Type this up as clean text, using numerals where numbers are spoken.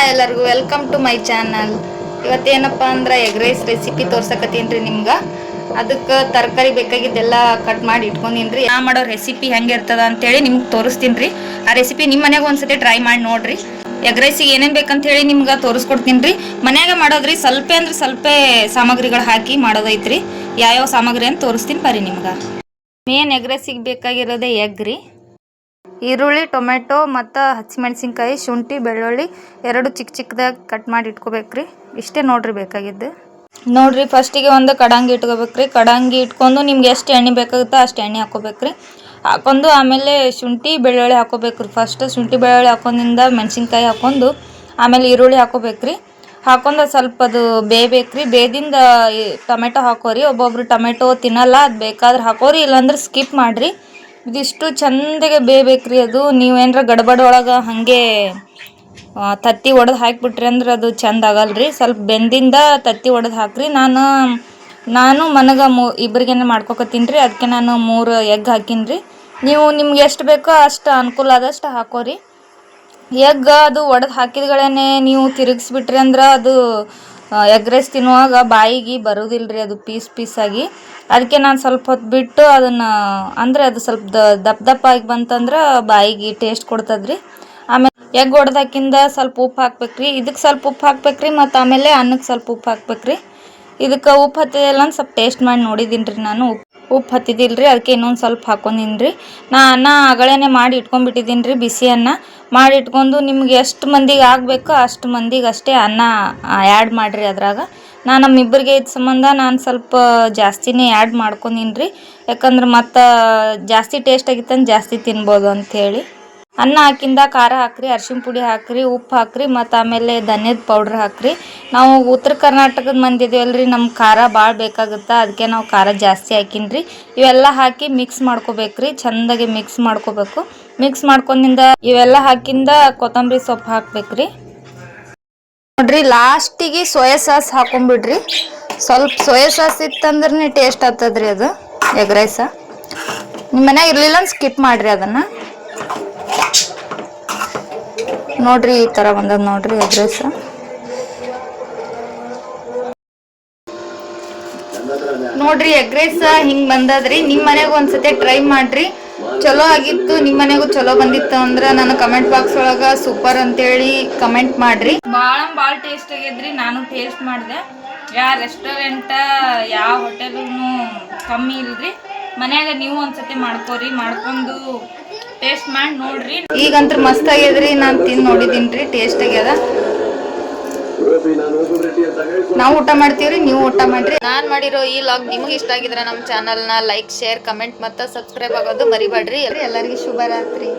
Hi ಎಲ್ಲರಿಗೂ welcome to my channel. ಇವತ್ತೇನಪ್ಪ ಅಂದ್ರೆ egg rice recipe ತೋರ್ಸಕತ್ತೀನಿ ನಿಮ್ಗೆ. ಅದಕ್ಕೆ ತರಕಾರಿ ಬೇಕಾಗಿದ್ದೆಲ್ಲ ಕಟ್ ಮಾಡಿ ಇಟ್ಕೊಂಡಿನಿ. ನಾ ಮಾಡೋ ರೆಸಿಪಿ ಹೆಂಗೆ ಇರ್ತದ ಅಂತೇಳಿ ನಿಮ್ಗೆ ತೋರಿಸ್ತೀನಿ ರೀ. ಆ ರೆಸಿಪಿ ನಿಮ್ಮ ಮನೆಗೆ ಒಂದ್ಸತಿ ಟ್ರೈ ಮಾಡಿ ನೋಡ್ರಿ. ಎಗ್ ರೈಸಿಗೆ ಏನೇನು ಬೇಕಂತ ಹೇಳಿ ನಿಮ್ಗೆ ತೋರಿಸ್ಕೊಡ್ತೀನಿ ರೀ. ಮನ್ಯಾಗ ಮಾಡೋದ್ರಿ, ಸ್ವಲ್ಪ ಅಂದ್ರೆ ಸ್ವಲ್ಪ ಸಾಮಗ್ರಿಗಳು ಹಾಕಿ ಮಾಡೋದೈತ್ರಿ. ಯಾವ್ಯಾವ ಸಾಮಗ್ರಿ ಅಂತ ತೋರಿಸ್ತೀನಿ ಬರ್ರಿ ನಿಮ್ಗೆ. ಮೇನ್ ಎಗ್ ರೈಸಿಗೆ ಬೇಕಾಗಿರೋದೇ ಎಗ್ ರೀ. ಈರುಳ್ಳಿ, ಟೊಮೆಟೊ ಮತ್ತು ಹಸಿಮೆಣಸಿನ್ಕಾಯಿ, ಶುಂಠಿ, ಬೆಳ್ಳುಳ್ಳಿ ಎರಡು ಚಿಕ್ಕ ಚಿಕ್ಕದಾಗಿ ಕಟ್ ಮಾಡಿ ಇಟ್ಕೋಬೇಕ್ರಿ. ಇಷ್ಟೇ ನೋಡ್ರಿ ಬೇಕಾಗಿದ್ದು. ನೋಡ್ರಿ, ಫಸ್ಟಿಗೆ ಒಂದು ಕಡಂಗಿ ಇಟ್ಕೋಬೇಕ್ರಿ. ಕಡಂಗಿ ಇಟ್ಕೊಂಡು ನಿಮ್ಗೆ ಎಷ್ಟು ಎಣ್ಣೆ ಬೇಕಾಗುತ್ತೋ ಅಷ್ಟು ಎಣ್ಣೆ ಹಾಕೋಬೇಕ್ರಿ. ಹಾಕೊಂಡು ಆಮೇಲೆ ಶುಂಠಿ ಬೆಳ್ಳುಳ್ಳಿ ಹಾಕೋಬೇಕ್ರಿ. ಫಸ್ಟ್ ಶುಂಠಿ ಬೆಳ್ಳುಳ್ಳಿ ಹಾಕೊಂಡಿಂದ ಮೆಣಸಿನ್ಕಾಯಿ ಹಾಕೊಂಡು ಆಮೇಲೆ ಈರುಳ್ಳಿ ಹಾಕೋಬೇಕ್ರಿ. ಹಾಕೊಂಡು ಸ್ವಲ್ಪ ಅದು ಬೇಯಬೇಕ್ರಿ. ಬೇದಿಂದ ಟೊಮೆಟೊ ಹಾಕೋರಿ. ಒಬ್ಬೊಬ್ರು ಟೊಮೆಟೊ ತಿನ್ನಲ್ಲ, ಅದು ಬೇಕಾದ್ರೆ ಹಾಕೋರಿ, ಇಲ್ಲಾಂದ್ರೆ ಸ್ಕಿಪ್ ಮಾಡಿರಿ. ಇದಿಷ್ಟು ಚಂದಗೆ ಬೇಯಬೇಕ್ರಿ. ಅದು ನೀವೇನಾರ ಗಡ್ಬಡ ಒಳಗೆ ಹಾಗೆ ತತ್ತಿ ಒಡೆದು ಹಾಕಿಬಿಟ್ರಿ ಅಂದ್ರೆ ಅದು ಚಂದ ಆಗಲ್ರಿ. ಸ್ವಲ್ಪ ಬೆಂದಿಂದ ತತ್ತಿ ಒಡೆದು ಹಾಕ್ರಿ. ನಾನು ಮನಗೆ ಇಬ್ಬರಿಗೇನೆ ಮಾಡ್ಕೊಕತ್ತೀನಿ ರೀ. ಅದಕ್ಕೆ ನಾನು 3 ಎಗ್ ಹಾಕೀನಿ ರೀ. ನೀವು ನಿಮ್ಗೆ ಎಷ್ಟು ಬೇಕೋ ಅಷ್ಟು ಅನುಕೂಲ ಆದಷ್ಟು ಹಾಕೋರಿ. ಎಗ್ ಅದು ಒಡೆದು ಹಾಕಿದ್ಗಳೇ ನೀವು ತಿರುಗಿಸ್ಬಿಟ್ರಿ ಅಂದ್ರೆ ಅದು ಎಗ್ ರೈಸ್ ತಿನ್ನುವಾಗ ಬಾಯಿಗೆ ಬರೋದಿಲ್ಲ ರೀ, ಅದು ಪೀಸಾಗಿ. ಅದಕ್ಕೆ ನಾನು ಸ್ವಲ್ಪ ಹೊತ್ತು ಬಿಟ್ಟು ಅದನ್ನು ಅಂದರೆ ಅದು ಸ್ವಲ್ಪ ದಪ್ಪ ಆಗಿ ಬಂತಂದ್ರೆ ಬಾಯಿಗೆ ಟೇಸ್ಟ್ ಕೊಡ್ತದ್ರಿ. ಆಮೇಲೆ ಎಗ್ ಒಡೆದು ಹಾಕಿಂದ ಸ್ವಲ್ಪ ಉಪ್ಪು ಹಾಕ್ಬೇಕ್ರಿ. ಇದಕ್ಕೆ ಸ್ವಲ್ಪ ಉಪ್ಪು ಹಾಕ್ಬೇಕ್ರಿ. ಮತ್ತು ಆಮೇಲೆ ಅನ್ನಕ್ಕೆ ಸ್ವಲ್ಪ ಉಪ್ಪು ಹಾಕ್ಬೇಕ್ರಿ. ಇದಕ್ಕೆ ಉಪ್ಪು ಹತ್ತಿದಿಲ್ಲ ಅಂತ ಸ್ವಲ್ಪ ಟೇಸ್ಟ್ ಮಾಡಿ ನೋಡಿದ್ದೀನಿ ರೀ. ನಾನು ಉಪ್ಪು ಹತ್ತಿದಿಲ್ಲ ರೀ, ಅದಕ್ಕೆ ಇನ್ನೊಂದು ಸ್ವಲ್ಪ ಹಾಕ್ಕೊಂಡಿನಿ ರೀ. ಅನ್ನ ಅಗಳೇ ಮಾಡಿ ಇಟ್ಕೊಂಡ್ಬಿಟ್ಟಿದ್ದೀನಿ ರೀ. ಬಿಸಿ ಅನ್ನ ಮಾಡಿ ಇಟ್ಕೊಂಡು ನಿಮ್ಗೆ ಎಷ್ಟು ಮಂದಿಗೆ ಆಗಬೇಕೋ ಅಷ್ಟು ಮಂದಿಗೆ ಅಷ್ಟೇ ಅನ್ನ ಆ್ಯಡ್ ಮಾಡಿರಿ ಅದ್ರಾಗ. ನಮ್ಮಿಬ್ಬರಿಗೆ ಇದ್ದ ಸಂಬಂಧ ನಾನು ಸ್ವಲ್ಪ ಜಾಸ್ತಿನೇ ಆ್ಯಡ್ ಮಾಡ್ಕೊಂಡಿನಿ ರೀ. ಯಾಕಂದ್ರೆ ಮತ್ತು ಜಾಸ್ತಿ ಟೇಸ್ಟ್ ಆಗಿತ್ತಂದ್ರೆ ಜಾಸ್ತಿ ತಿನ್ಬೋದು ಅಂಥೇಳಿ. ಅನ್ನ ಹಾಕಿಂದ ಖಾರ ಹಾಕ್ರಿ, ಅರ್ಶಿಣ ಪುಡಿ ಹಾಕ್ರಿ, ಉಪ್ಪು ಹಾಕ್ರಿ, ಮತ್ತು ಆಮೇಲೆ ಧನ್ಯದ ಪೌಡ್ರ್ ಹಾಕ್ರಿ. ನಾವು ಉತ್ತರ ಕರ್ನಾಟಕದ ಮಂದಿ ಇದೀವಲ್ರಿ, ನಮ್ಗೆ ಖಾರ ಭಾಳ ಬೇಕಾಗುತ್ತೆ. ಅದಕ್ಕೆ ನಾವು ಖಾರ ಜಾಸ್ತಿ ಹಾಕೀನಿ ರೀ. ಇವೆಲ್ಲ ಹಾಕಿ ಮಿಕ್ಸ್ ಮಾಡ್ಕೋಬೇಕ್ರಿ. ಚೆಂದಾಗಿ ಮಿಕ್ಸ್ ಮಾಡ್ಕೋಬೇಕು. ಮಿಕ್ಸ್ ಮಾಡ್ಕೊಂಡಿಂದ ಇವೆಲ್ಲ ಹಾಕಿಂದ ಕೊತ್ತಂಬರಿ ಸೊಪ್ಪು ಹಾಕ್ಬೇಕ್ರಿ. ನೋಡ್ರಿ, ಲಾಸ್ಟಿಗೆ ಸೋಯಾ ಸಾಸ್ ಹಾಕೊಂಡ್ಬಿಡ್ರಿ. ಸ್ವಲ್ಪ ಸೋಯಾ ಸಾಸ್ ಇತ್ತಂದ್ರೆ ಟೇಸ್ಟ್ ಆಗ್ತದ್ರಿ ಅದು ಎಗ್ ರೈಸ. ನಿಮ್ಮ ಮನ್ಯಾಗ ಇರಲಿಲ್ಲ ಅಂದ್ರೆ ಸ್ಕಿಪ್ ಮಾಡಿರಿ ಅದನ್ನು. ನೋಡ್ರಿ, ಈ ಥರ ಬಂದದ ನೋಡ್ರಿ ಎಗ್ ರೈಸ. ನೋಡ್ರಿ, ಎಗ್ ರೈಸ್ ಹಿಂಗೆ ಬಂದದ್ರಿ. ನಿಮ್ಮ ಮನೆಗೆ ಒಂದ್ಸತಿ ಟ್ರೈ ಮಾಡ್ರಿ. ಚಲೋ ಆಗಿತ್ತು, ನಿಮ್ಮ ಮನೆಗೂ ಚಲೋ ಬಂದಿತ್ತು ಅಂದ್ರೆ ನನ್ನ ಕಮೆಂಟ್ ಬಾಕ್ಸ್ ಒಳಗೆ ಸೂಪರ್ ಅಂತೇಳಿ ಕಮೆಂಟ್ ಮಾಡ್ರಿ. ಭಾಳ ಟೇಸ್ಟ್ ಆಗಿದ್ರಿ. ನಾನು ಟೇಸ್ಟ್ ಮಾಡಿದೆ. ಯಾವ ರೆಸ್ಟೋರೆಂಟ ಯಾವ ಹೋಟೆಲೂ ಕಮ್ಮಿ ಇಲ್ರಿ. ಮನ್ಯಾಗ ನೀವು ಒಂದ್ಸತಿ ಮಾಡ್ಕೋರಿ. ಮಾಡ್ಕೊಂಡು ಟೇಸ್ಟ್ ಮಾಡಿ ನೋಡ್ರಿ. ಈಗಂತೂ ಮಸ್ತ್ ಆಗ್ಯದ್ರಿ. ನಾನು ತಿಂದು ನೋಡಿದ್ದೀನಿ ರೀ, ಟೇಸ್ಟ್ ಆಗ್ಯದ. ನಾವು ಊಟ ಮಾಡ್ತೀವ್ರಿ, ನೀವು ಊಟ ಮಾಡ್ರಿ. ನಾನು ಮಾಡಿರೋ ಈ ಲಾಗ್ ನಿಮಗೆ ಇಷ್ಟ ಆಗಿದ್ರೆ ನಮ್ಮ ಚಾನಲ್ನ ಲೈಕ್, ಶೇರ್, ಕಮೆಂಟ್ ಮತ್ತು ಸಬ್ಸ್ಕ್ರೈಬ್ ಆಗೋದು ಮರಿಬೇಡ್ರಿ. ಎಲ್ಲರಿಗೂ ಶುಭರಾತ್ರಿ.